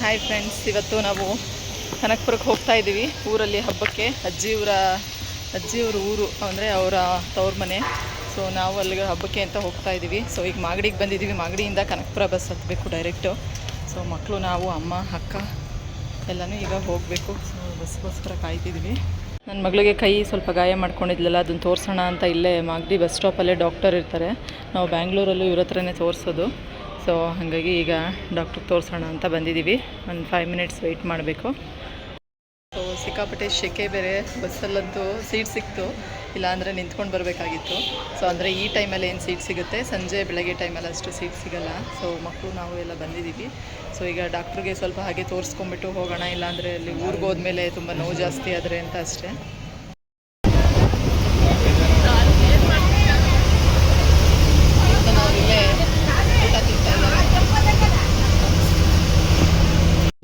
Hi friends, ಇವತ್ತು ನಾವು ಕನಕಪುರಕ್ಕೆ ಹೋಗ್ತಾ ಇದ್ದೀವಿ. ಊರಲ್ಲಿ ಹಬ್ಬಕ್ಕೆ ಅಜ್ಜಿಯವ್ರ ಊರು ಅಂದರೆ ಅವರ ತವ್ರ ಮನೆ. ಸೊ ನಾವು ಅಲ್ಲಿಗೆ ಹಬ್ಬಕ್ಕೆ ಅಂತ ಹೋಗ್ತಾ ಇದ್ದೀವಿ. ಸೊ ಈಗ ಮಾಗಡಿಗೆ ಬಂದಿದ್ದೀವಿ. ಮಾಗಡಿಯಿಂದ ಕನಕಪುರ ಬಸ್ ಹತ್ತಬೇಕು ಡೈರೆಕ್ಟು. ಸೊ ಮಕ್ಕಳು, ನಾವು, ಅಮ್ಮ, ಅಕ್ಕ ಎಲ್ಲನೂ ಈಗ ಹೋಗಬೇಕು. ಸೊ ಬಸ್ಗೋಸ್ಕರ ಕಾಯ್ತಿದ್ದೀವಿ. ನನ್ನ ಮಗಳಿಗೆ ಕೈ ಸ್ವಲ್ಪ ಗಾಯ ಮಾಡ್ಕೊಂಡಿದ್ಲಲ್ಲ, ಅದನ್ನು ತೋರಿಸೋಣ ಅಂತ ಇಲ್ಲೇ ಮಾಗಡಿ ಬಸ್ ಸ್ಟಾಪಲ್ಲೇ ಡಾಕ್ಟರ್ ಇರ್ತಾರೆ. ನಾವು ಬ್ಯಾಂಗ್ಳೂರಲ್ಲೂ ಇವ್ರ ಹತ್ರನೇ ತೋರಿಸೋದು. ಸೊ ಹಾಗಾಗಿ ಈಗ ಡಾಕ್ಟ್ರಿಗೆ ತೋರಿಸೋಣ ಅಂತ ಬಂದಿದ್ದೀವಿ. ಒಂದು 5 ಮಿನಿಟ್ಸ್ ವೆಯ್ಟ್ ಮಾಡಬೇಕು. ಸೊ ಸಿಕ್ಕಾಪಟ್ಟೆ ಶೆಕೆ ಬೇರೆ. ಬಸ್ಸಲ್ಲಂತೂ ಸೀಟ್ ಸಿಕ್ತು, ಇಲ್ಲಾಂದರೆ ನಿಂತ್ಕೊಂಡು ಬರಬೇಕಾಗಿತ್ತು. ಸೊ ಅಂದರೆ ಈ ಟೈಮಲ್ಲಿ ಏನು ಸೀಟ್ ಸಿಗುತ್ತೆ, ಸಂಜೆ ಬೆಳಗ್ಗೆ ಟೈಮಲ್ಲಿ ಅಷ್ಟು ಸೀಟ್ ಸಿಗೋಲ್ಲ. ಸೊ ಮಕ್ಕಳು ನಾವು ಎಲ್ಲ ಬಂದಿದ್ದೀವಿ. ಸೊ ಈಗ ಡಾಕ್ಟ್ರಿಗೆ ಸ್ವಲ್ಪ ಹಾಗೆ ತೋರಿಸ್ಕೊಂಬಿಟ್ಟು ಹೋಗೋಣ, ಇಲ್ಲಾಂದರೆ ಅಲ್ಲಿ ಊರಿಗೆ ಹೋದ್ಮೇಲೆ ತುಂಬ ನೋವು ಜಾಸ್ತಿ ಆದರೆ ಅಂತ ಅಷ್ಟೇ.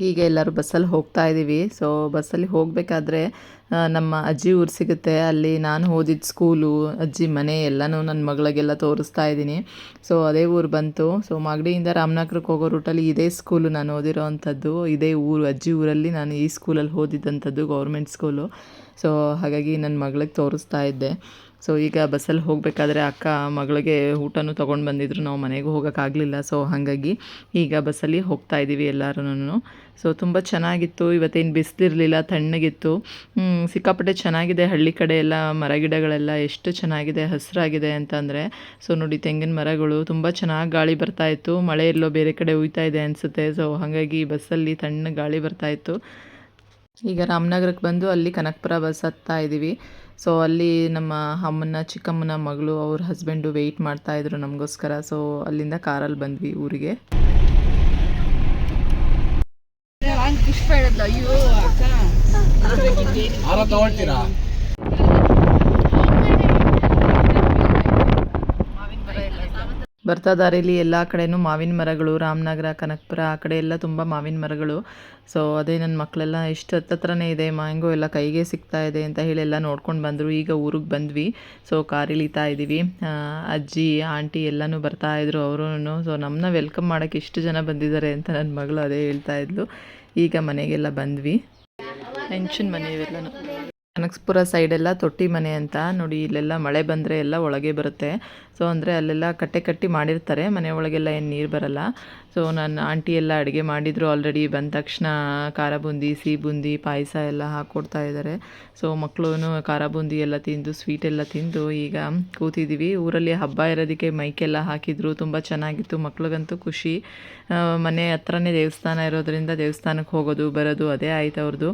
ಹೀಗೆ ಎಲ್ಲರೂ ಬಸ್ಸಲ್ಲಿ ಹೋಗ್ತಾ ಇದ್ದೀವಿ. ಸೊ ಬಸ್ಸಲ್ಲಿ ಹೋಗಬೇಕಾದ್ರೆ ನಮ್ಮ ಅಜ್ಜಿ ಊರು ಸಿಗುತ್ತೆ. ಅಲ್ಲಿ ನಾನು ಓದಿದ ಸ್ಕೂಲು, ಅಜ್ಜಿ ಮನೆ ಎಲ್ಲನೂ ನನ್ನ ಮಗಳಿಗೆಲ್ಲ ತೋರಿಸ್ತಾ ಇದ್ದೀನಿ. ಸೊ ಅದೇ ಊರು ಬಂತು. ಸೊ ಮಾಗಡಿಯಿಂದ ರಾಮನಗರಕ್ಕೆ ಹೋಗೋ ರೂಟಲ್ಲಿ ಇದೇ ಸ್ಕೂಲು ನಾನು ಓದಿರೋ ಅಂಥದ್ದು. ಇದೇ ಊರು, ಅಜ್ಜಿ ಊರಲ್ಲಿ ನಾನು ಈ ಸ್ಕೂಲಲ್ಲಿ ಓದಿದ್ದಂಥದ್ದು, ಗೌರ್ಮೆಂಟ್ ಸ್ಕೂಲು. ಸೊ ಹಾಗಾಗಿ ನನ್ನ ಮಗಳಿಗೆ ತೋರಿಸ್ತಾ ಇದ್ದೆ. ಸೊ ಈಗ ಬಸ್ಸಲ್ಲಿ ಹೋಗಬೇಕಾದ್ರೆ ಅಕ್ಕ ಮಗಳಿಗೆ ಊಟನೂ ತೊಗೊಂಡು ಬಂದಿದ್ರು. ನಾವು ಮನೆಗೂ ಹೋಗೋಕ್ಕಾಗಲಿಲ್ಲ. ಸೊ ಹಾಗಾಗಿ ಈಗ ಬಸ್ಸಲ್ಲಿ ಹೋಗ್ತಾ ಇದ್ದೀವಿ ಎಲ್ಲರೂ. ಸೊ ತುಂಬ ಚೆನ್ನಾಗಿತ್ತು. ಇವತ್ತೇನು ಬಿಸಿಲಿರಲಿಲ್ಲ, ತಣ್ಣಗಿತ್ತು. ಸಿಕ್ಕಾಪಟ್ಟೆ ಚೆನ್ನಾಗಿದೆ. ಹಳ್ಳಿ ಕಡೆ ಎಲ್ಲ ಮರಗಿಡಗಳೆಲ್ಲ ಎಷ್ಟು ಚೆನ್ನಾಗಿದೆ, ಹಸಿರಾಗಿದೆ ಅಂತಂದರೆ. ಸೊ ನೋಡಿ, ತೆಂಗಿನ ಮರಗಳು ತುಂಬ ಚೆನ್ನಾಗಿ ಗಾಳಿ ಬರ್ತಾಯಿತ್ತು. ಮಳೆ ಎಲ್ಲೋ ಬೇರೆ ಕಡೆ ಹುಯ್ತಾ ಇದೆ ಅನಿಸುತ್ತೆ. ಸೊ ಹಾಗಾಗಿ ಬಸ್ಸಲ್ಲಿ ತಣ್ಣ ಗಾಳಿ ಬರ್ತಾಯಿತ್ತು. ಈಗ ರಾಮನಗರಕ್ಕೆ ಬಂದು ಅಲ್ಲಿ ಕನಕಪುರ ಬಸ್ ಹತ್ತಾ ಇದ್ದೀವಿ. ಸೊ ಅಲ್ಲಿ ನಮ್ಮ ಅಮ್ಮನ ಚಿಕ್ಕಮ್ಮನ ಮಗಳು, ಅವ್ರ ಹಸ್ಬೆಂಡು ವೆಯ್ಟ್ ಮಾಡ್ತಾಯಿದ್ರು ನಮಗೋಸ್ಕರ. ಸೊ ಅಲ್ಲಿಂದ ಕಾರಲ್ಲಿ ಬಂದ್ವಿ ಊರಿಗೆ. ಬರ್ತಾ ದಾರಿಲಿ ಎಲ್ಲ ಕಡೆನೂ ಮಾವಿನ ಮರಗಳು. ರಾಮನಗರ, ಕನಕಪುರ ಆ ಕಡೆ ಎಲ್ಲ ತುಂಬ ಮಾವಿನ ಮರಗಳು. ಸೊ ಅದೇ ನನ್ನ ಮಕ್ಕಳೆಲ್ಲ ಎಷ್ಟು ಹತ್ತತ್ರನೇ ಇದೆ, ಮ್ಯಾಂಗೋ ಎಲ್ಲ ಕೈಗೆ ಸಿಗ್ತಾ ಇದೆ ಅಂತ ಹೇಳಿ ಎಲ್ಲ ನೋಡ್ಕೊಂಡು ಬಂದರು. ಈಗ ಊರಿಗೆ ಬಂದ್ವಿ. ಸೊ ಕಾರ್ ಇಳಿತಾ ಇದ್ದೀವಿ. ಅಜ್ಜಿ, ಆಂಟಿ ಎಲ್ಲನೂ ಬರ್ತಾಯಿದ್ರು ಅವರು. ಸೊ ನಮ್ಮನ್ನ ವೆಲ್ಕಮ್ ಮಾಡೋಕ್ಕೆ ಎಷ್ಟು ಜನ ಬಂದಿದ್ದಾರೆ ಅಂತ ನನ್ನ ಮಗಳು ಅದೇ ಹೇಳ್ತಾ ಇದ್ಲು. ಈಗ ಮನೆಗೆಲ್ಲ ಬಂದ್ವಿ. ಹೆಂಚಿನ ಮನೆ ಇವೆಲ್ಲನೂ. ಕನಕಪುರ ಸೈಡೆಲ್ಲ ತೊಟ್ಟಿ ಮನೆ ಅಂತ ನೋಡಿ. ಇಲ್ಲೆಲ್ಲ ಮಳೆ ಬಂದರೆ ಎಲ್ಲ ಒಳಗೆ ಬರುತ್ತೆ. ಸೊ ಅಂದರೆ ಅಲ್ಲೆಲ್ಲ ಕಟ್ಟಿ ಮಾಡಿರ್ತಾರೆ. ಮನೆ ಒಳಗೆಲ್ಲ ಏನು ನೀರು ಬರಲ್ಲ. ಸೊ ನನ್ನ ಆಂಟಿ ಎಲ್ಲ ಅಡುಗೆ ಮಾಡಿದರು ಆಲ್ರೆಡಿ. ಬಂದ ತಕ್ಷಣ ಖಾರ ಬೂಂದಿ, ಸಿಹಿ ಬೂಂದಿ, ಪಾಯಸ ಎಲ್ಲ ಹಾಕ್ಕೊಡ್ತಾ ಇದ್ದಾರೆ. ಸೊ ಮಕ್ಕಳು ಖಾರ ಬೂಂದಿ ಎಲ್ಲ ತಿಂದು, ಸ್ವೀಟ್ ಎಲ್ಲ ತಿಂದು ಈಗ ಕೂತಿದ್ದೀವಿ. ಊರಲ್ಲಿ ಹಬ್ಬ ಇರೋದಕ್ಕೆ ಮೈಕೆಲ್ಲ ಹಾಕಿದ್ರು, ತುಂಬ ಚೆನ್ನಾಗಿತ್ತು. ಮಕ್ಳಿಗಂತೂ ಖುಷಿ. ಮನೆ ಹತ್ರನೇ ದೇವಸ್ಥಾನ ಇರೋದ್ರಿಂದ ದೇವಸ್ಥಾನಕ್ಕೆ ಹೋಗೋದು ಬರೋದು ಅದೇ ಆಯ್ತು ಅವ್ರದ್ದು.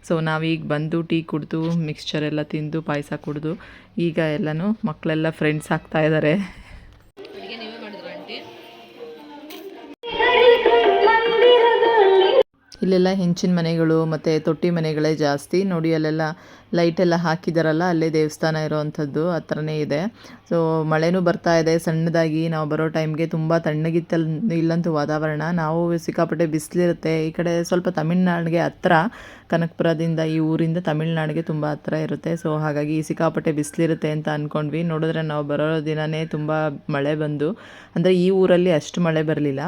ಸೊ ನಾವೀಗ ಬಂದು ಟೀ ಕುಡಿದು, ಮಿಕ್ಸ್ಚರ್ ಎಲ್ಲ ತಿಂದು, ಪಾಯಸ ಕುಡಿದು ಈಗ ಎಲ್ಲನೂ ಮಕ್ಕಳೆಲ್ಲ ಫ್ರೆಂಡ್ಸ್ ಆಗ್ತಾ ಇದ್ದಾರೆ. ಇಲ್ಲೆಲ್ಲ ಹೆಂಚಿನ ಮನೆಗಳು ಮತ್ತು ತೊಟ್ಟಿ ಮನೆಗಳೇ ಜಾಸ್ತಿ ನೋಡಿ. ಅಲ್ಲೆಲ್ಲ ಲೈಟೆಲ್ಲ ಹಾಕಿದಾರಲ್ಲ, ಅಲ್ಲೇ ದೇವಸ್ಥಾನ ಇರೋವಂಥದ್ದು ಹತ್ರನೇ ಇದೆ. ಸೊ ಮಳೆನೂ ಬರ್ತಾ ಇದೆ ಸಣ್ಣದಾಗಿ. ನಾವು ಬರೋ ಟೈಮ್ಗೆ ತುಂಬ ತಣ್ಣಗಿತ್ತಲ್ಲಿ ಇಲ್ಲಂತೂ ವಾತಾವರಣ. ನಾವು ಸಿಕ್ಕಾಪಟ್ಟೆ ಬಿಸಿಲಿರುತ್ತೆ. ಈ ಕಡೆ ಸ್ವಲ್ಪ ತಮಿಳ್ನಾಡಿಗೆ ಹತ್ರ, ಕನಕಪುರದಿಂದ ಈ ಊರಿಂದ ತಮಿಳ್ನಾಡಿಗೆ ತುಂಬ ಹತ್ರ ಇರುತ್ತೆ. ಸೊ ಹಾಗಾಗಿ ಸಿಕ್ಕಾಪಟ್ಟೆ ಬಿಸಿಲಿರುತ್ತೆ ಅಂತ ಅಂದ್ಕೊಂಡ್ವಿ. ನೋಡಿದ್ರೆ ನಾವು ಬರೋ ದಿನವೇ ತುಂಬ ಮಳೆ ಬಂದು, ಅಂದರೆ ಈ ಊರಲ್ಲಿ ಅಷ್ಟು ಮಳೆ ಬರಲಿಲ್ಲ.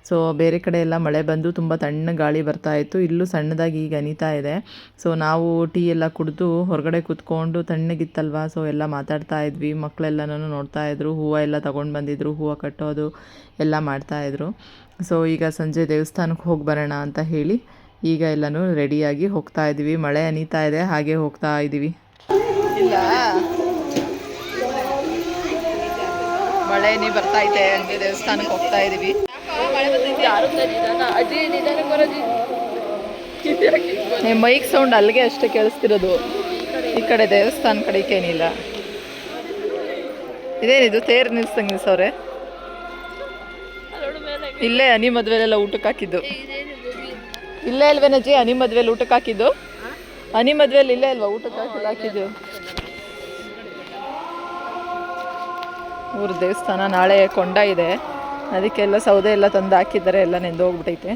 ಸೊ ಬೇರೆ ಕಡೆ ಎಲ್ಲ ಮಳೆ ಬಂದು ತುಂಬ ತಣ್ಣ ಗಾಳಿ ಬರ್ತಾಯಿತ್ತು. ಇಲ್ಲೂ ಸಣ್ಣದಾಗಿ ಈಗ ಅನಿತಾ ಇದೆ. ಸೊ ನಾವು ಟೀ ಎಲ್ಲ ಕುಡಿದು ಹೊರಗಡೆ ಕೂತ್ಕೊಂಡು, ತಣ್ಣಗಿತ್ತಲ್ವ, ಸೊ ಎಲ್ಲ ಮಾತಾಡ್ತಾ ಇದ್ವಿ. ಮಕ್ಕಳೆಲ್ಲನೂ ನೋಡ್ತಾ ಇದ್ರು. ಹೂವು ಎಲ್ಲ ತೊಗೊಂಡು ಬಂದಿದ್ರು, ಹೂವು ಕಟ್ಟೋದು ಎಲ್ಲ ಮಾಡ್ತಾಯಿದ್ರು. ಸೊ ಈಗ ಸಂಜೆ ದೇವಸ್ಥಾನಕ್ಕೆ ಹೋಗಿ ಬರೋಣ ಅಂತ ಹೇಳಿ ಈಗ ಎಲ್ಲನೂ ರೆಡಿಯಾಗಿ ಹೋಗ್ತಾ ಇದ್ದೀವಿ. ಮಳೆ ಅನಿತಾ ಇದೆ, ಹಾಗೆ ಹೋಗ್ತಾ ಇದ್ದೀವಿ. ಇಲ್ಲ ಮಳೆ ನೀ ಬರ್ತೈತೆ, ಹಂಗೆ ದೇವಸ್ಥಾನಕ್ಕೆ ಹೋಗ್ತಾ ಇದ್ದೀವಿ. ಮೈಕ್ ಸೌಂಡ್ ಅಲ್ಲಿಗೆ ಅಷ್ಟೇ ಕೇಳಿಸ್ತಿರೋದು, ಈ ಕಡೆ ದೇವಸ್ಥಾನ ಕಡೆಗೇನಿಲ್ಲ. ಇದೇನಿದು ತೇರು ನಿಲ್ಸಂಗೆ ನಿಲ್ಸವ್ರೆ? ಇಲ್ಲೇ ಹನಿ ಮದುವೆಲೆಲ್ಲ ಊಟಕ್ಕೆ ಹಾಕಿದ್ದು. ಇಲ್ಲೇ ಅಲ್ವೇನಜ್ಜಿ ಹನಿ ಮದುವೆಲಿ ಊಟಕ್ಕೆ ಹಾಕಿದ್ದು? ಹನಿ ಮದುವೆಲಿ ಇಲ್ಲೇ ಅಲ್ವಾ ಊಟಕ್ಕೆ ಹಾಕಿದ್ದು? ಊರ ದೇವಸ್ಥಾನ. ನಾಳೆ ಕೊಂಡ ಇದೆ, ಅದಕ್ಕೆಲ್ಲ ಸೌದೆ ಎಲ್ಲ ತಂದು ಹಾಕಿದ್ದಾರೆ. ಎಲ್ಲ ನೆಂದೋಗ್ಬಿಟ್ಟೈತೆ.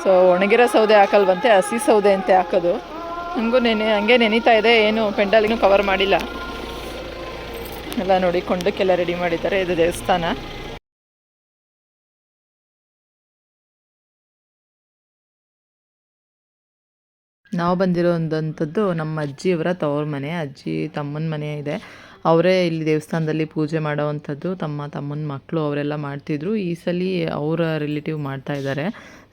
ಸೊ ಒಣಗಿರೋ ಸೌದೆ ಹಾಕಲ್ವಂತೆ, ಹಸಿ ಸೌದೆ ಅಂತೆ ಹಾಕೋದು. ಹಂಗೆ ನೆನೀತಾ ಇದೆ. ಏನು ಪೆಂಡಾಲಿನೂ ಕವರ್ ಮಾಡಿಲ್ಲ. ಎಲ್ಲ ನೋಡಿ ಕೊಂಡಕ್ಕೆಲ್ಲ ರೆಡಿ ಮಾಡಿದ್ದಾರೆ. ಇದು ದೇವಸ್ಥಾನ. ನಾವು ಬಂದಿರೋದಂಥದ್ದು ನಮ್ಮ ಅಜ್ಜಿಯವರ ತವ್ರ ಮನೆ, ಅಜ್ಜಿ ತಮ್ಮನ ಮನೆ ಇದೆ. ಅವರೇ ಇಲ್ಲಿ ದೇವಸ್ಥಾನದಲ್ಲಿ ಪೂಜೆ ಮಾಡೋವಂಥದ್ದು. ತಮ್ಮನ ಮಕ್ಕಳು ಅವರೆಲ್ಲ ಮಾಡ್ತಿದ್ರು. ಈ ಸಲ ಅವರ ರಿಲೇಟಿವ್ ಮಾಡ್ತಾ ಇದ್ದಾರೆ.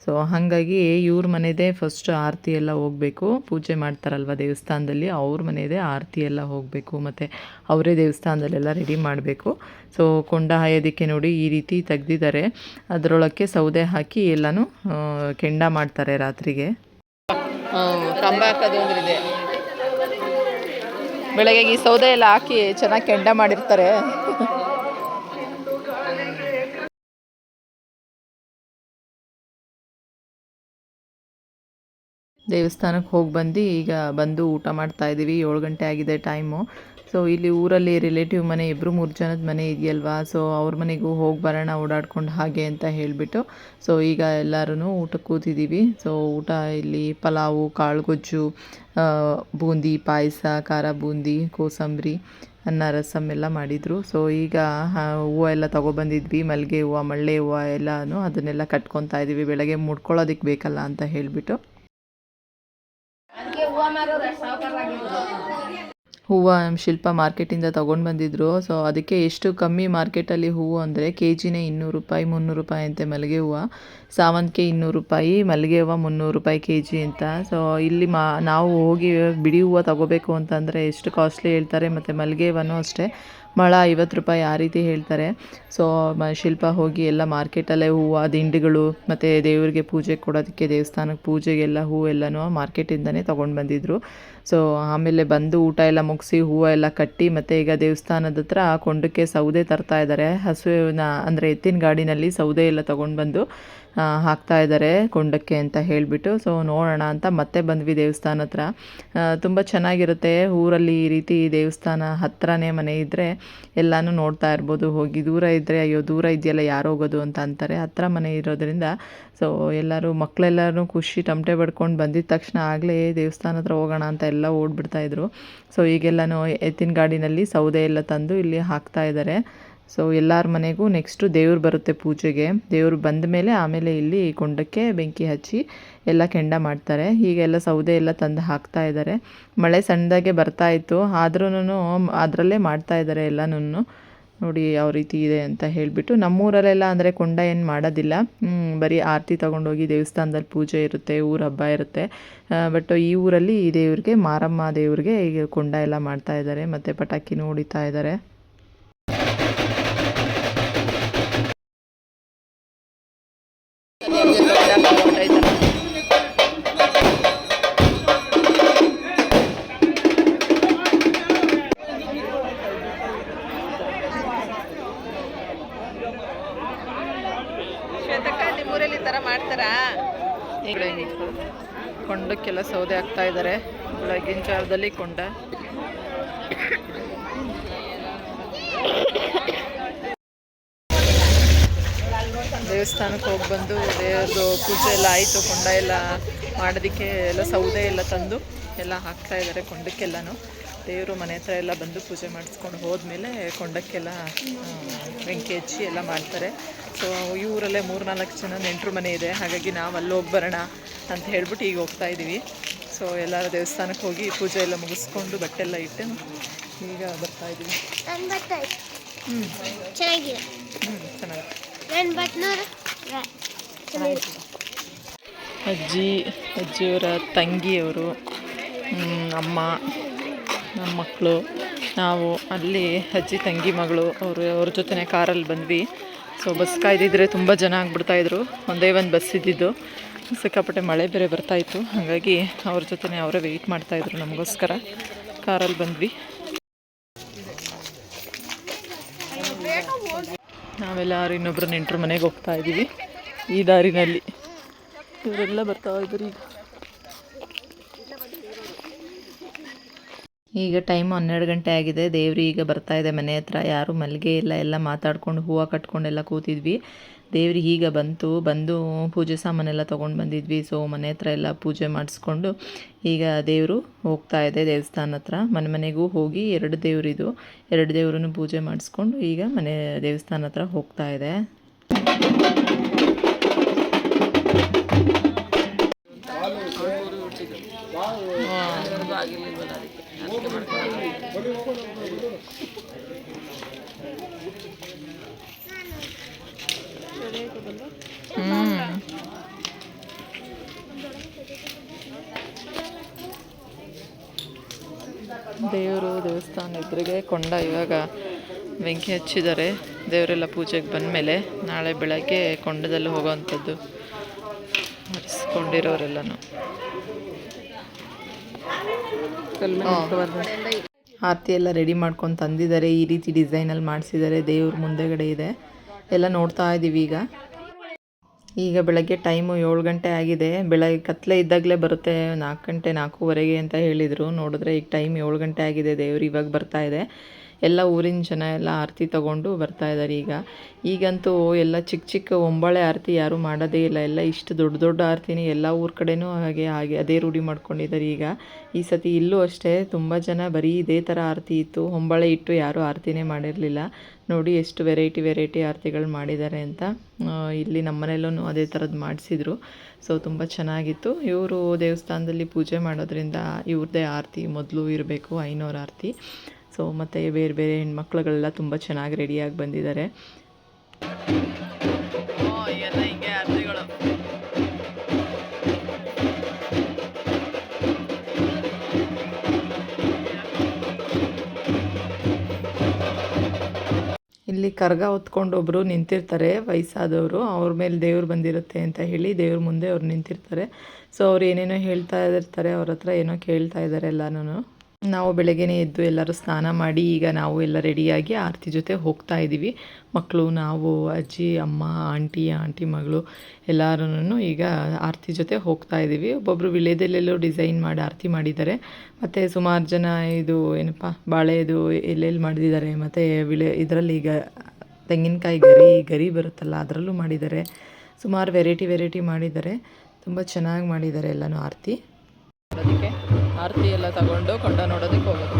ಸೊ ಹಾಗಾಗಿ ಇವ್ರ ಮನೆದೇ ಫಸ್ಟ್ ಆರತಿ ಎಲ್ಲ ಹೋಗಬೇಕು. ಪೂಜೆ ಮಾಡ್ತಾರಲ್ವ ದೇವಸ್ಥಾನದಲ್ಲಿ, ಅವ್ರ ಮನೆಯದೇ ಆರತಿ ಎಲ್ಲ ಹೋಗಬೇಕು. ಮತ್ತು ಅವರೇ ದೇವಸ್ಥಾನದಲ್ಲೆಲ್ಲ ರೆಡಿ ಮಾಡಬೇಕು. ಸೊ ಕೊಂಡ ಹಾಯೋದಕ್ಕೆ ನೋಡಿ ಈ ರೀತಿ ತೆಗ್ದಿದ್ದಾರೆ. ಅದರೊಳಕ್ಕೆ ಸೌದೆ ಹಾಕಿ ಎಲ್ಲನೂ ಕೆಂಡ ಮಾಡ್ತಾರೆ ರಾತ್ರಿಗೆ. ಕಂಬ ಹಾಕೋದು ಅಂದ್ರಿದೆ. ಬೆಳಗ್ಗೆ ಈ ಸೌದೆ ಎಲ್ಲ ಹಾಕಿ ಚೆನ್ನಾಗಿ ಕೆಂಡ ಮಾಡಿರ್ತಾರೆ. ದೇವಸ್ಥಾನಕ್ಕೆ ಹೋಗಿ ಬಂದು ಈಗ ಬಂದು ಊಟ ಮಾಡ್ತಾ ಇದ್ದೀವಿ. 7 ಗಂಟೆ ಆಗಿದೆ ಟೈಮು. ಸೊ ಇಲ್ಲಿ ಊರಲ್ಲಿ ರಿಲೇಟಿವ್ ಮನೆ 2-3 ಜನದ ಮನೆ ಇದೆಯಲ್ವಾ, ಸೊ ಅವ್ರ ಮನೆಗೂ ಹೋಗಿ ಬರೋಣ ಓಡಾಡ್ಕೊಂಡು ಹಾಗೆ ಅಂತ ಹೇಳಿಬಿಟ್ಟು ಸೊ ಈಗ ಎಲ್ಲರೂ ಊಟಕ್ಕೆ ಕೂತಿದ್ದೀವಿ. ಸೊ ಊಟ ಇಲ್ಲಿ ಪಲಾವು, ಕಾಳುಗೊಜ್ಜು, ಬೂಂದಿ ಪಾಯಸ, ಖಾರ ಬೂಂದಿ, ಕೋಸಂಬರಿ, ಅನ್ನ ರಸಮ್ ಎಲ್ಲ ಮಾಡಿದರು. ಸೊ ಈಗ ಹೂವು ಎಲ್ಲ ತೊಗೊಬಂದಿದ್ವಿ, ಮಲ್ಲಿಗೆ ಹೂವು, ಮಳ್ಳೆ ಹೂವು ಎಲ್ಲನೂ ಅದನ್ನೆಲ್ಲ ಕಟ್ಕೊತಾ ಇದ್ದೀವಿ. ಬೆಳಗ್ಗೆ ಮುಡ್ಕೊಳ್ಳೋದಕ್ಕೆ ಬೇಕಲ್ಲ ಅಂತ ಹೇಳಿಬಿಟ್ಟು. ಹೂವು ಶಿಲ್ಪ ಮಾರ್ಕೆಟಿಂದ ತೊಗೊಂಡು ಬಂದಿದ್ದರು. ಸೊ ಅದಕ್ಕೆ ಎಷ್ಟು ಕಮ್ಮಿ ಮಾರ್ಕೆಟಲ್ಲಿ ಹೂವು ಅಂದರೆ ಕೆ ಜಿನೇ 200 ರೂಪಾಯಿ 300 ರೂಪಾಯಿ ಅಂತೆ ಮಲ್ಲಿಗೆ ಹೂವು. ಸಾವಂತಿಗೆ 200 ರೂಪಾಯಿ, ಮಲ್ಲಿಗೆ ಹೂವು 300 ರೂಪಾಯಿ ಕೆ ಜಿ ಅಂತ. ಸೊ ಇಲ್ಲಿ ನಾವು ಹೋಗಿ ಬಿಡಿ ಹೂವು ತೊಗೋಬೇಕು ಅಂತಂದರೆ ಎಷ್ಟು ಕಾಸ್ಟ್ಲಿ ಹೇಳ್ತಾರೆ. ಮತ್ತು ಮಲ್ಲಿಗೆ ಹೂವನೂ ಅಷ್ಟೇ ಮೊಳ 50 ರೂಪಾಯಿ ಆ ರೀತಿ ಹೇಳ್ತಾರೆ. ಸೊ ಶಿಲ್ಪ ಹೋಗಿ ಎಲ್ಲ ಮಾರ್ಕೆಟಲ್ಲೇ ಹೂವು, ದಿಂಡುಗಳು ಮತ್ತು ದೇವರಿಗೆ ಪೂಜೆ ಕೊಡೋದಕ್ಕೆ, ದೇವಸ್ಥಾನಕ್ಕೆ ಪೂಜೆಗೆಲ್ಲ ಹೂವೆಲ್ಲನೂ ಮಾರ್ಕೆಟಿಂದನೇ ತೊಗೊಂಡು ಬಂದಿದ್ದರು. ಸೊ ಆಮೇಲೆ ಬಂದು ಊಟ ಎಲ್ಲ ಮುಗಿಸಿ ಹೂವು ಎಲ್ಲ ಕಟ್ಟಿ ಮತ್ತು ಈಗ ದೇವಸ್ಥಾನದ ಹತ್ರ ಕೊಂಡಕ್ಕೆ ಸೌದೆ ತರ್ತಾ ಇದ್ದಾರೆ. ಹಸುವಿನ ಅಂದರೆ ಎತ್ತಿನ ಗಾಡಿನಲ್ಲಿ ಸೌದೆ ಎಲ್ಲ ತೊಗೊಂಡು ಬಂದು ಹಾಕ್ತಾ ಇದ್ದಾರೆ ಕೊಂಡಕ್ಕೆ ಅಂತ ಹೇಳಿಬಿಟ್ಟು. ಸೊ ನೋಡೋಣ ಅಂತ ಮತ್ತೆ ಬಂದ್ವಿ ದೇವಸ್ಥಾನ ಹತ್ರ. ತುಂಬ ಚೆನ್ನಾಗಿರುತ್ತೆ ಊರಲ್ಲಿ ಈ ರೀತಿ ದೇವಸ್ಥಾನ ಹತ್ರನೇ ಮನೆ ಇದ್ದರೆ ಎಲ್ಲನೂ ನೋಡ್ತಾ ಇರ್ಬೋದು. ಹೋಗಿ ದೂರ ಇದ್ದರೆ ಅಯ್ಯೋ ದೂರ ಇದೆಯಲ್ಲ ಯಾರು ಹೋಗೋದು ಅಂತ ಅಂತಾರೆ. ಹತ್ರ ಮನೆ ಇರೋದ್ರಿಂದ ಸೊ ಎಲ್ಲರೂ ಮಕ್ಕಳೆಲ್ಲರೂ ಖುಷಿ ತಮಟೆ ಬಡ್ಕೊಂಡು ಬಂದಿದ್ದ ತಕ್ಷಣ ಆಗಲೇ ದೇವಸ್ಥಾನ ಹತ್ರ ಹೋಗೋಣ ಅಂತ ಎಲ್ಲ ಓಡ್ಬಿಡ್ತಾಯಿದ್ರು. ಸೊ ಈಗೆಲ್ಲನೂ ಎತ್ತಿನ ಗಾಡಿನಲ್ಲಿ ಸೌದೆ ಎಲ್ಲ ತಂದು ಇಲ್ಲಿ ಹಾಕ್ತಾ ಇದ್ದಾರೆ. ಸೊ ಎಲ್ಲರ ಮನೆಗೂ ನೆಕ್ಸ್ಟು ದೇವ್ರು ಬರುತ್ತೆ ಪೂಜೆಗೆ. ದೇವ್ರು ಬಂದ ಮೇಲೆ ಆಮೇಲೆ ಇಲ್ಲಿ ಕೊಂಡಕ್ಕೆ ಬೆಂಕಿ ಹಚ್ಚಿ ಎಲ್ಲ ಕೆಂಡ ಮಾಡ್ತಾರೆ. ಹೀಗೆಲ್ಲ ಸೌದೆ ಎಲ್ಲ ತಂದು ಹಾಕ್ತಾ ಇದ್ದಾರೆ. ಮಳೆ ಸಣ್ಣದಾಗೆ ಬರ್ತಾಯಿತ್ತು, ಆದ್ರೂ ಅದರಲ್ಲೇ ಮಾಡ್ತಾ ಇದ್ದಾರೆ ಎಲ್ಲನೂ. ನೋಡಿ ಯಾವ ರೀತಿ ಇದೆ ಅಂತ ಹೇಳಿಬಿಟ್ಟು. ನಮ್ಮೂರಲ್ಲೆಲ್ಲ ಅಂದರೆ ಕೊಂಡ ಏನು ಮಾಡೋದಿಲ್ಲ, ಬರೀ ಆರತಿ ತೊಗೊಂಡೋಗಿ ದೇವಸ್ಥಾನದಲ್ಲಿ ಪೂಜೆ ಇರುತ್ತೆ, ಊರ ಹಬ್ಬ ಇರುತ್ತೆ. ಬಟ್ ಈ ಊರಲ್ಲಿ ಈ ದೇವ್ರಿಗೆ, ಮಾರಮ್ಮ ದೇವ್ರಿಗೆ ಈಗ ಕೊಂಡ ಎಲ್ಲ ಮಾಡ್ತಾ ಇದ್ದಾರೆ ಮತ್ತು ಪಟಾಕಿನೂ ಹೊಡಿತಾ ಇದ್ದಾರೆ. ನಿಮ್ಮೂರಲ್ಲಿ ಈ ಥರ ಮಾಡ್ತಾರಾ? ಕೊಂಡಕ್ಕೆಲ್ಲ ಸೌದೆ ಹಾಕ್ತಾ ಇದ್ದಾರೆ. ಬೆಳಗಿನ ಜಾವದಲ್ಲಿ ಕೊಂಡ. ದೇವಸ್ಥಾನಕ್ಕೆ ಹೋಗಿ ಬಂದು ದೇವ್ರದ್ದು ಪೂಜೆ ಎಲ್ಲ ಆಯಿತು. ಕೊಂಡ ಎಲ್ಲ ಮಾಡೋದಕ್ಕೆ ಎಲ್ಲ ಸೌದೆ ಎಲ್ಲ ತಂದು ಎಲ್ಲ ಹಾಕ್ತಾ ಇದ್ದಾರೆ ಕೊಂಡಕ್ಕೆಲ್ಲನೂ. ದೇವರು ಮನೆ ಹತ್ರ ಎಲ್ಲ ಬಂದು ಪೂಜೆ ಮಾಡಿಸ್ಕೊಂಡು ಹೋದ್ಮೇಲೆ ಕೊಂಡಕ್ಕೆಲ್ಲ ಬೆಂಕಿ ಹಚ್ಚಿ ಎಲ್ಲ ಮಾಡ್ತಾರೆ. ಸೊ ಈ ಊರಲ್ಲೇ 3-4 ಜನ ನೆಂಟರು ಮನೆ ಇದೆ, ಹಾಗಾಗಿ ನಾವು ಅಲ್ಲಿ ಹೋಗಿ ಬರೋಣ ಅಂತ ಹೇಳ್ಬಿಟ್ಟು ಈಗ ಹೋಗ್ತಾ ಇದ್ದೀವಿ. ಸೊ ಎಲ್ಲರ ದೇವಸ್ಥಾನಕ್ಕೆ ಹೋಗಿ ಪೂಜೆ ಎಲ್ಲ ಮುಗಿಸ್ಕೊಂಡು ಬಟ್ಟೆ ಎಲ್ಲ ಇಟ್ಟು ಈಗ ಬರ್ತಾ ಇದ್ದೀವಿ. ಚೆನ್ನಾಗಿದೆ. ಅಜ್ಜಿಯವರ ತಂಗಿಯವರು, ಅಮ್ಮ, ನಮ್ಮ ಮಕ್ಕಳು, ನಾವು ಅಲ್ಲಿ ಅಜ್ಜಿ ತಂಗಿ ಮಗಳು ಅವ್ರ ಜೊತೆ ಕಾರಲ್ಲಿ ಬಂದ್ವಿ. ಸೊ ಬಸ್ ಕಾಯ್ದಿದ್ರೆ ತುಂಬ ಜನ ಆಗ್ಬಿಡ್ತಾಯಿದ್ರು. ಒಂದೇ ಒಂದು ಬಸ್ ಇದ್ದಿದ್ದು. ಸಿಕ್ಕಾಪಟ್ಟೆ ಮಳೆ ಬೇರೆ ಬರ್ತಾಯಿತ್ತು, ಹಾಗಾಗಿ ಅವ್ರ ಜೊತೆ ಅವರೇ ವೆಯ್ಟ್ ಮಾಡ್ತಾಯಿದ್ರು ನಮಗೋಸ್ಕರ. ಕಾರಲ್ಲಿ ಬಂದ್ವಿ. ನಾವೆಲ್ಲ ಇನ್ನೊಬ್ಬರು ನೆಂಟರು ಮನೆಗೆ ಹೋಗ್ತಾ ಇದ್ದೀವಿ ಈ ದಾರಿನಲ್ಲಿ. ಇವರೆಲ್ಲ ಬರ್ತಾ ಇದ್ರು. ಈಗ ಟೈಮ್ 12 ಗಂಟೆ ಆಗಿದೆ. ದೇವ್ರು ಈಗ ಬರ್ತಾ ಇದೆ ಮನೆ ಹತ್ರ. ಯಾರು ಮಲ್ಲಿಗೆ ಎಲ್ಲ ಮಾತಾಡ್ಕೊಂಡು ಹೂವು ಕಟ್ಕೊಂಡೆಲ್ಲ ಕೂತಿದ್ವಿ. ದೇವ್ರಿಗೆ ಈಗ ಬಂದು ಪೂಜೆ ಸಾಮಾನೆಲ್ಲ ತೊಗೊಂಡು ಬಂದಿದ್ವಿ. ಸೊ ಮನೆ ಹತ್ರ ಎಲ್ಲ ಪೂಜೆ ಮಾಡಿಸ್ಕೊಂಡು ಈಗ ದೇವರು ಹೋಗ್ತಾ ಇದೆ ದೇವಸ್ಥಾನ ಹತ್ರ. ಮನೆಗೂ ಹೋಗಿ 2 ದೇವರಿದು 2 ದೇವ್ರನ್ನು ಪೂಜೆ ಮಾಡಿಸ್ಕೊಂಡು ಈಗ ದೇವಸ್ಥಾನ ಹತ್ರ ಹೋಗ್ತಾ ಇದೆ. ಆಗಿರ್ಲಿಲ್ವಲ್ಲ ಅದಕ್ಕೆ ಮಾಡ್ಕೊಂಡು ದೇವಸ್ಥಾನ ಎದುರಿಗೆ ಕೊಂಡ ಇವಾಗ ಬೆಂಕಿ ಹಚ್ಚಿದ್ದಾರೆ. ದೇವರೆಲ್ಲ ಪೂಜೆಗೆ ಬಂದಮೇಲೆ ನಾಳೆ ಬೆಳಗ್ಗೆ ಕೊಂಡದಲ್ಲಿ ಹೋಗೋವಂಥದ್ದು ಹರಿಸ್ಕೊಂಡಿರೋರೆಲ್ಲನೂ. ಆರತಿ ಎಲ್ಲ ರೆಡಿ ಮಾಡ್ಕೊಂಡು ತಂದಿದ್ದಾರೆ. ಈ ರೀತಿ ಡಿಸೈನಲ್ಲಿ ಮಾಡಿಸಿದ್ದಾರೆ. ದೇವ್ರ ಮುಂದೆಗಡೆ ಇದೆ ಎಲ್ಲ ನೋಡ್ತಾ ಇದ್ದೀವಿ. ಈಗ ಬೆಳಗ್ಗೆ ಟೈಮು 7 ಗಂಟೆ ಆಗಿದೆ. ಬೆಳಗ್ಗೆ ಕತ್ಲೆ ಇದ್ದಾಗಲೇ ಬರುತ್ತೆ, 4 ಗಂಟೆ 4:15 ಅಂತ ಹೇಳಿದರು. ನೋಡಿದ್ರೆ ಈಗ ಟೈಮ್ 7 ಗಂಟೆ ಆಗಿದೆ. ದೇವ್ರು ಇವಾಗ ಬರ್ತಾ ಇದೆ. ಎಲ್ಲ ಊರಿನ ಜನ ಎಲ್ಲ ಆರತಿ ತೊಗೊಂಡು ಬರ್ತಾ ಇದ್ದಾರೆ. ಈಗಂತೂ ಎಲ್ಲ ಚಿಕ್ಕ ಚಿಕ್ಕ ಒಂಬಳೆ ಆರತಿ ಯಾರೂ ಮಾಡೋದೇ ಇಲ್ಲ. ಎಲ್ಲ ಇಷ್ಟು ದೊಡ್ಡ ದೊಡ್ಡ ಆರತಿನೇ ಎಲ್ಲ ಊರ ಕಡೆನೂ ಹಾಗೆ ಅದೇ ರೂಢಿ ಮಾಡ್ಕೊಂಡಿದ್ದಾರೆ. ಈ ಸತಿ ಇಲ್ಲೂ ಅಷ್ಟೇ ತುಂಬ ಜನ ಬರೀ ಇದೇ ಥರ ಆರತಿ ಇತ್ತು. ಹೊಂಬಳೆ ಇಟ್ಟು ಯಾರೂ ಆರತಿನೇ ಮಾಡಿರಲಿಲ್ಲ. ನೋಡಿ ಎಷ್ಟು ವೆರೈಟಿ ಆರತಿಗಳು ಮಾಡಿದ್ದಾರೆ ಅಂತ. ಇಲ್ಲಿ ನಮ್ಮ ಮನೆಯಲ್ಲೂ ಅದೇ ಥರದ್ದು ಮಾಡಿಸಿದ್ರು. ಸೊ ತುಂಬ ಚೆನ್ನಾಗಿತ್ತು. ಇವರು ದೇವಸ್ಥಾನದಲ್ಲಿ ಪೂಜೆ ಮಾಡೋದ್ರಿಂದ ಇವ್ರದ್ದೇ ಆರತಿ ಮೊದಲು ಇರಬೇಕು, 500 ಆರತಿ. ಸೊ ಮತ್ತು ಬೇರೆ ಹೆಣ್ಮಕ್ಳುಗಳೆಲ್ಲ ತುಂಬ ಚೆನ್ನಾಗಿ ರೆಡಿಯಾಗಿ ಬಂದಿದ್ದಾರೆ. ಇಲ್ಲಿ ಕರ್ಗ ಹೊತ್ಕೊಂಡು ಒಬ್ಬರು ನಿಂತಿರ್ತಾರೆ, ವಯಸ್ಸಾದವರು. ಅವ್ರ ಮೇಲೆ ದೇವ್ರು ಬಂದಿರುತ್ತೆ ಅಂತ ಹೇಳಿ ದೇವ್ರ ಮುಂದೆ ಅವ್ರು ನಿಂತಿರ್ತಾರೆ. ಸೊ ಅವ್ರು ಏನೇನೋ ಹೇಳ್ತಾ ಇರ್ತಾರೆ, ಅವ್ರ ಹತ್ರ ಏನೋ ಕೇಳ್ತಾ ಇದ್ದಾರೆ ಎಲ್ಲನೂ. ನಾವು ಬೆಳಗ್ಗೆನೇ ಎದ್ದು ಎಲ್ಲರೂ ಸ್ನಾನ ಮಾಡಿ ಈಗ ನಾವು ಎಲ್ಲ ರೆಡಿಯಾಗಿ ಆರತಿ ಜೊತೆ ಹೋಗ್ತಾ ಇದ್ದೀವಿ. ಮಕ್ಕಳು, ನಾವು, ಅಜ್ಜಿ, ಅಮ್ಮ, ಆಂಟಿ ಮಗಳು ಎಲ್ಲರೂ ಈಗ ಆರತಿ ಜೊತೆ ಹೋಗ್ತಾ ಇದ್ದೀವಿ. ಒಬ್ಬೊಬ್ಬರು ವಿಳೆದೆಲ್ಲೆಲ್ಲೋ ಡಿಸೈನ್ ಮಾಡಿ ಆರತಿ ಮಾಡಿದ್ದಾರೆ. ಮತ್ತು ಸುಮಾರು ಜನ ಇದು ಬಾಳೆದು ಎಲ್ಲೆಲ್ಲಿ ಮಾಡಿದ್ದಾರೆ. ಮತ್ತು ಇದರಲ್ಲಿ ಈಗ ತೆಂಗಿನಕಾಯಿ ಗರಿ ಬರುತ್ತಲ್ಲ ಅದರಲ್ಲೂ ಮಾಡಿದ್ದಾರೆ. ಸುಮಾರು ವೆರೈಟಿ ಮಾಡಿದ್ದಾರೆ. ತುಂಬ ಚೆನ್ನಾಗಿ ಮಾಡಿದ್ದಾರೆ ಎಲ್ಲನೂ ಆರತಿ. ಅದಕ್ಕೆ ಆರತಿ ಎಲ್ಲ ತಗೊಂಡು ಕೊಂಡ ನೋಡೋದಕ್ಕೆ ಹೋಗೋದು.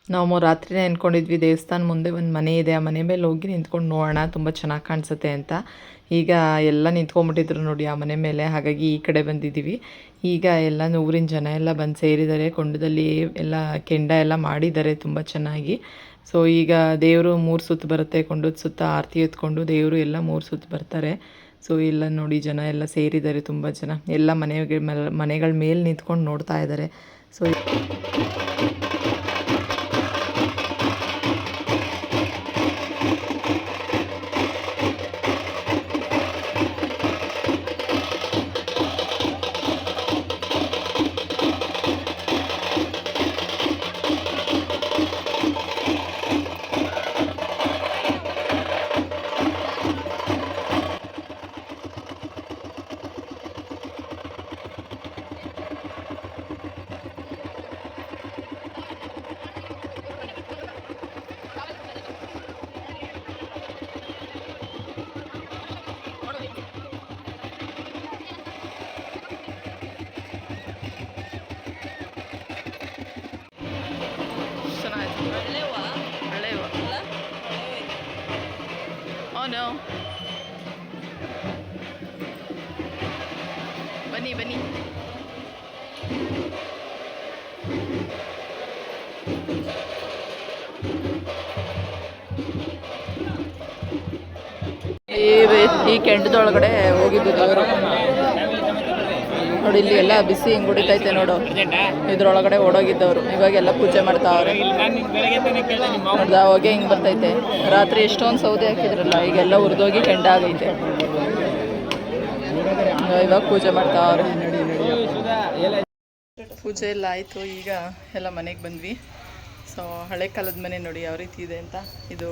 ನಾವು ರಾತ್ರಿನೇ ಅಂದ್ಕೊಂಡಿದ್ವಿ ದೇವಸ್ಥಾನ ಮುಂದೆ ಒಂದು ಮನೆ ಇದೆ, ಆ ಮನೆ ಮೇಲೆ ಹೋಗಿ ನಿಂತ್ಕೊಂಡು ನೋಡೋಣ, ತುಂಬ ಚೆನ್ನಾಗಿ ಕಾಣಿಸುತ್ತೆ ಅಂತ. ಈಗ ಎಲ್ಲ ನಿಂತ್ಕೊಂಡ್ಬಿಟ್ಟಿದ್ರು ನೋಡಿ ಆ ಮನೆ ಮೇಲೆ. ಹಾಗಾಗಿ ಈ ಕಡೆ ಬಂದಿದ್ದೀವಿ. ಈಗ ಎಲ್ಲ ಊರಿನ ಜನ ಎಲ್ಲ ಬಂದು ಸೇರಿದ್ದಾರೆ. ಕೊಂಡದಲ್ಲಿ ಎಲ್ಲ ಕೆಂಡ ಎಲ್ಲ ಮಾಡಿದ್ದಾರೆ ತುಂಬ ಚೆನ್ನಾಗಿ. ಸೊ ಈಗ ದೇವರು 3 ಸುತ್ತು ಬರುತ್ತೆ. ಕೊಂಡದ ಸುತ್ತ ಆರತಿ ಎತ್ಕೊಂಡು ದೇವರು ಎಲ್ಲ 3 ಸುತ್ತು ಬರ್ತಾರೆ. ಸೊ ಎಲ್ಲ ನೋಡಿ ಜನ ಎಲ್ಲ ಸೇರಿದ್ದಾರೆ. ತುಂಬ ಜನ ಎಲ್ಲ ಮನೆಗಳ ಮೇಲೆ ನಿಂತ್ಕೊಂಡು ನೋಡ್ತಾ ಇದ್ದಾರೆ. So Oh no. ಬನ್ನಿ ಈ ಕೆಂಡದೊಳಗಡೆ ಹೋಗಿದ್ದು ಅವರು ನೋಡಿ. ಇಲ್ಲಿ ಎಲ್ಲ ಬಿಸಿ ಹಿಂಗೆ ಹೊಡಿತೈತೆ ನೋಡು. ಇದ್ರೊಳಗಡೆ ಓಡೋಗಿದ್ದವರು ಇವಾಗೆಲ್ಲ ಪೂಜೆ ಮಾಡ್ತಾವ್ರೆ. ನೋಡ್ದ ಹೊಗೆ ಹಿಂಗೆ ಬರ್ತೈತೆ. ರಾತ್ರಿ ಎಷ್ಟೊಂದು ಸೌದೆ ಹಾಕಿದ್ರಲ್ಲ, ಈಗೆಲ್ಲ ಹುರಿದೋಗಿ ಕೆಂಡ ಆಗೈತೆ. ಇವಾಗ ಪೂಜೆ ಮಾಡ್ತಾವ್ರೆ. ಪೂಜೆ ಎಲ್ಲ ಆಯಿತು. ಈಗ ಎಲ್ಲ ಮನೆಗೆ ಬಂದ್ವಿ. ಸೊ ಹಳೆ ಕಾಲದ ಮನೆ ನೋಡಿ ಯಾವ ರೀತಿ ಇದೆ ಅಂತ. ಇದು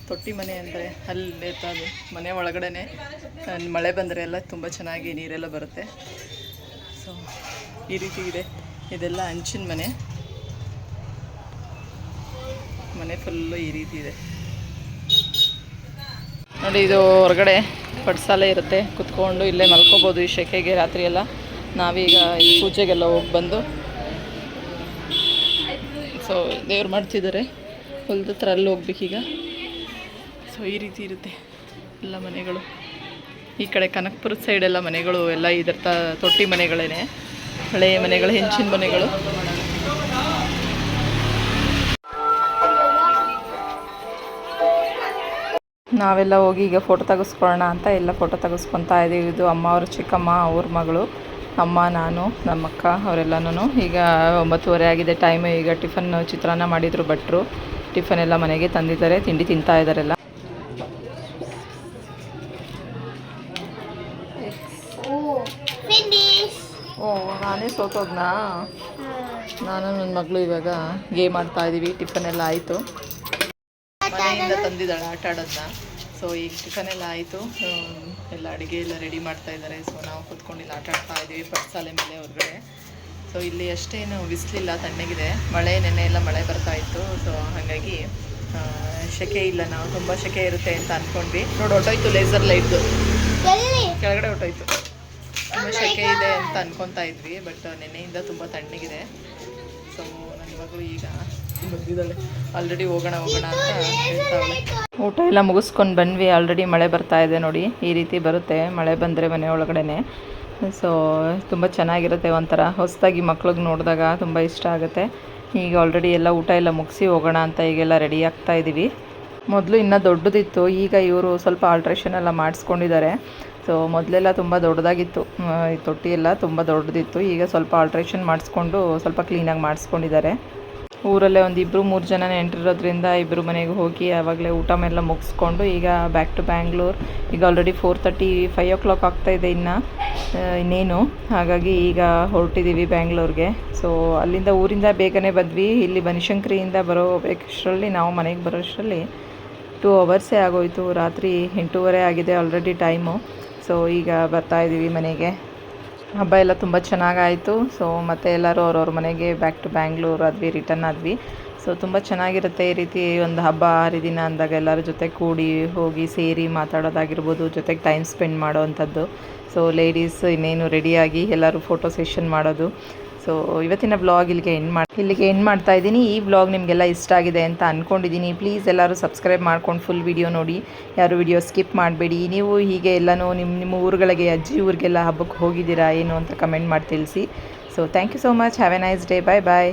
ತೊಟ್ಟಿ ಮನೆ ಅಂದರೆ ಅಲ್ಲಿ ಅದು ಮನೆ ಒಳಗಡೆ ಮಳೆ ಬಂದರೆ ಎಲ್ಲ ತುಂಬ ಚೆನ್ನಾಗಿ ನೀರೆಲ್ಲ ಬರುತ್ತೆ. ಸೊ ಈ ರೀತಿ ಇದೆ. ಇದೆಲ್ಲ ಹಂಚಿನ ಮನೆ ಫುಲ್ಲು ಈ ರೀತಿ ಇದೆ ನೋಡಿ. ಇದು ಹೊರಗಡೆ ಪಡ್ಸಾಲೆ ಇರುತ್ತೆ, ಕುತ್ಕೊಂಡು ಇಲ್ಲೇ ಮಲ್ಕೋಬೋದು ಈ ಸೆಕೆಗೆ ರಾತ್ರಿ ಎಲ್ಲ. ನಾವೀಗ ಈ ಪೂಜೆಗೆಲ್ಲ ಹೋಗಿ ಬಂದು ಸೊ ದೇವ್ರು ಮಾಡ್ತಿದ್ದಾರೆ. ಹೊಲದ ಹತ್ರ ಅಲ್ಲಿ ಹೋಗ್ಬೇಕೀಗ. ಸೊ ಈ ರೀತಿ ಇರುತ್ತೆ ಎಲ್ಲ ಮನೆಗಳು. ಈ ಕಡೆ ಕನಕಪುರದ ಸೈಡೆಲ್ಲ ಮನೆಗಳು ಎಲ್ಲ ಇದರ ತೊಟ್ಟಿ ಮನೆಗಳೇ, ಹಳೆಯ ಮನೆಗಳು, ಹೆಂಚಿನ ಮನೆಗಳು. ನಾವೆಲ್ಲ ಹೋಗಿ ಈಗ ಫೋಟೋ ತೆಗೆಸ್ಕೊಳ್ಳೋಣ ಅಂತ ಎಲ್ಲ ಫೋಟೋ ತೆಗೆಸ್ಕೊತಾ ಇದ್ದೀವಿ. ಇದು ಅಮ್ಮ ಅವ್ರ ಚಿಕ್ಕಮ್ಮ ಅವ್ರ ಮಗಳು, ಅಮ್ಮ, ನಾನು, ನಮ್ಮ ಅಕ್ಕ ಅವರೆಲ್ಲನೂ. ಈಗ 9:30 ಆಗಿದೆ ಟೈಮು. ಈಗ ಟಿಫನ್ ಚಿತ್ರಾನ್ನ ಮಾಡಿದರು ಭಟ್ರು. ಟಿಫನ್ ಎಲ್ಲ ಮನೆಗೆ ತಂದಿದ್ದಾರೆ, ತಿಂಡಿ ತಿಂತಾ ಇದ್ದಾರೆಲ್ಲ. ನಾನೇ ಸೋತೋದ್ನಾ? ನಾನು ನನ್ನ ಮಗಳು ಇವಾಗ ಗೇಮ್ ಆಡ್ತಾ ಇದ್ದೀವಿ. ಟಿಫನ್ ಎಲ್ಲ ಆಯಿತು, ಮನೆಯಿಂದ ತಂದಿದ್ದಾಳೆ ಆಟ ಆಡೋದನ್ನ. ಸೊ ಈಗ ಟಿಫನ್ ಎಲ್ಲ ಆಯಿತು, ಎಲ್ಲ ಅಡುಗೆ ಎಲ್ಲ ರೆಡಿ ಮಾಡ್ತಾ ಇದ್ದಾರೆ. ಸೊ ನಾವು ಕೂತ್ಕೊಂಡು ಇಲ್ಲಿ ಆಟ ಆಡ್ತಾ ಇದ್ದೀವಿ ಪಡ್ಸಾಲೆ ಮೇಲೆ ಹೊರಗಡೆ. ಸೊ ಇಲ್ಲಿ ಅಷ್ಟೇನು ಬಿಸಿಲಿಲ್ಲ, ತಣ್ಣಗಿದೆ. ನೆನ್ನೆ ಎಲ್ಲ ಮಳೆ ಬರ್ತಾ ಇತ್ತು. ಸೊ ಹಾಗಾಗಿ ಸೆಕೆ ಇಲ್ಲ. ನಾವು ತುಂಬ ಸೆಕೆ ಇರುತ್ತೆ ಅಂತ ಅಂದ್ಕೊಂಡ್ವಿ. ನೋಡಿ ಹೊಟ್ಟೋಯ್ತು ಲೇಸರ್ ಲೈಟ್ದು, ಕೆಳಗಡೆ ಹೊಟ್ಟೋಯ್ತು. ತುಂಬ ಸೆಕೆ ಇದೆ ಅಂತ ಅನ್ಕೊತಾ ಇದ್ವಿ, ಬಟ್ ನೆನ್ನೆಯಿಂದ ತುಂಬ ತಣ್ಣಗಿದೆ. ಸೊ ನನ್ನ ಮಗಳು ಈಗ ಬಂದಿದ್ದಾಳೆ, ಆಲ್ರೆಡಿ ಹೋಗೋಣ ಅಂತ ಹೇಳ್ತಾವಳೆ. ಊಟ ಎಲ್ಲ ಮುಗಿಸ್ಕೊಂಡು ಬಂದ್ವಿ. ಆಲ್ರೆಡಿ ಮಳೆ ಬರ್ತಾ ಇದೆ ನೋಡಿ, ಈ ರೀತಿ ಬರುತ್ತೆ ಮಳೆ ಬಂದರೆ ಮನೆ ಒಳಗಡೆ. ಸೊ ತುಂಬ ಚೆನ್ನಾಗಿರುತ್ತೆ, ಒಂಥರ ಹೊಸದಾಗಿ ಮಕ್ಳಿಗೆ ನೋಡಿದಾಗ ತುಂಬ ಇಷ್ಟ ಆಗುತ್ತೆ. ಈಗ ಆಲ್ರೆಡಿ ಎಲ್ಲ ಊಟ ಎಲ್ಲ ಮುಗಿಸಿ ಹೋಗೋಣ ಅಂತ ಈಗೆಲ್ಲ ರೆಡಿ ಆಗ್ತಾ ಇದ್ದೀವಿ. ಮೊದಲು ಇನ್ನೂ ದೊಡ್ಡದಿತ್ತು, ಈಗ ಇವರು ಸ್ವಲ್ಪ ಆಲ್ಟ್ರೇಷನ್ ಎಲ್ಲ ಮಾಡಿಸ್ಕೊಂಡಿದ್ದಾರೆ. ಸೊ ಮೊದಲೆಲ್ಲ ತುಂಬ ದೊಡ್ಡದಾಗಿತ್ತು, ಈ ತೊಟ್ಟಿ ಎಲ್ಲ ತುಂಬ ದೊಡ್ಡದಿತ್ತು. ಈಗ ಸ್ವಲ್ಪ ಆಲ್ಟ್ರೇಷನ್ ಮಾಡಿಸ್ಕೊಂಡು ಸ್ವಲ್ಪ ಕ್ಲೀನಾಗಿ ಮಾಡಿಸ್ಕೊಂಡಿದ್ದಾರೆ. ಊರಲ್ಲೇ ಒಂದು 2-3 ಜನ ನೆಂಟಿರೋದ್ರಿಂದ ಇಬ್ಬರು ಮನೆಗೆ ಹೋಗಿ ಆವಾಗಲೇ ಊಟ ಎಲ್ಲ ಮುಗಿಸ್ಕೊಂಡು ಈಗ ಬ್ಯಾಕ್ ಟು ಬ್ಯಾಂಗ್ಳೂರ್. ಈಗ ಆಲ್ರೆಡಿ 4:30, 5 o'clock ಆಗ್ತಾಯಿದೆ ಇನ್ನೇನು. ಹಾಗಾಗಿ ಈಗ ಹೊರಟಿದ್ದೀವಿ ಬ್ಯಾಂಗ್ಳೂರ್ಗೆ. ಸೊ ಅಲ್ಲಿಂದ ಊರಿಂದ ಬೇಗನೆ ಬಂದ್ವಿ. ಇಲ್ಲಿ ಬನಶಂಕರಿಯಿಂದ ಬರೋಷ್ಟರಲ್ಲಿ, ನಾವು ಮನೆಗೆ ಬರೋಷ್ಟರಲ್ಲಿ 2 hours ಆಗೋಯಿತು. ರಾತ್ರಿ 8:30 ಆಗಿದೆ ಆಲ್ರೆಡಿ ಟೈಮು. ಸೊ ಈಗ ಬರ್ತಾಯಿದ್ದೀವಿ ಮನೆಗೆ. ಹಬ್ಬ ಎಲ್ಲ ತುಂಬ ಚೆನ್ನಾಗಾಯಿತು. ಸೊ ಮತ್ತೆ ಎಲ್ಲರೂ ಅವ್ರವ್ರ ಮನೆಗೆ ಬ್ಯಾಕ್ ಟು ಬ್ಯಾಂಗ್ಳೂರ್ ರಿಟರ್ನ್ ಆದ್ವಿ. ಸೊ ತುಂಬ ಚೆನ್ನಾಗಿರುತ್ತೆ ಈ ರೀತಿ ಒಂದು ಹಬ್ಬ ಹರಿದಿನ ಅಂದಾಗ ಎಲ್ಲರ ಜೊತೆ ಕೂಡಿ ಹೋಗಿ ಸೇರಿ ಮಾತಾಡೋದಾಗಿರ್ಬೋದು, ಜೊತೆಗೆ ಟೈಮ್ ಸ್ಪೆಂಡ್ ಮಾಡೋ ಅಂಥದ್ದು. ಸೊ ಲೇಡೀಸ್ ಇನ್ನೇನು ರೆಡಿಯಾಗಿ ಎಲ್ಲರೂ ಫೋಟೋ ಸೆಷನ್ ಮಾಡೋದು. ಸೊ ಇವತ್ತಿನ ವ್ಲಾಗ್ ಇಲ್ಲಿಗೆ ಎಂಡ್ ಮಾಡ್ತಾ ಇದ್ದೀನಿ. ಈ ವ್ಲಾಗ್ ನಿಮಗೆಲ್ಲ ಇಷ್ಟ ಆಗಿದೆ ಅಂತ ಅಂದ್ಕೊಂಡಿದ್ದೀನಿ. ಪ್ಲೀಸ್ ಎಲ್ಲರೂ ಸಬ್ಸ್ಕ್ರೈಬ್ ಮಾಡ್ಕೊಂಡು ಫುಲ್ ವಿಡಿಯೋ ನೋಡಿ, ಯಾರು ವಿಡಿಯೋ ಸ್ಕಿಪ್ ಮಾಡಬೇಡಿ. ನೀವು ಹೀಗೆ ಎಲ್ಲನೂ ನಿಮ್ಮ ಊರುಗಳಿಗೆ, ಅಜ್ಜಿ ಊರಿಗೆಲ್ಲ ಹಬ್ಬಕ್ಕೆ ಹೋಗಿದ್ದೀರಾ ಏನು ಅಂತ ಕಮೆಂಟ್ ಮಾಡಿ ತಿಳಿಸಿ. So thank you so much. Have a nice day. Bye bye.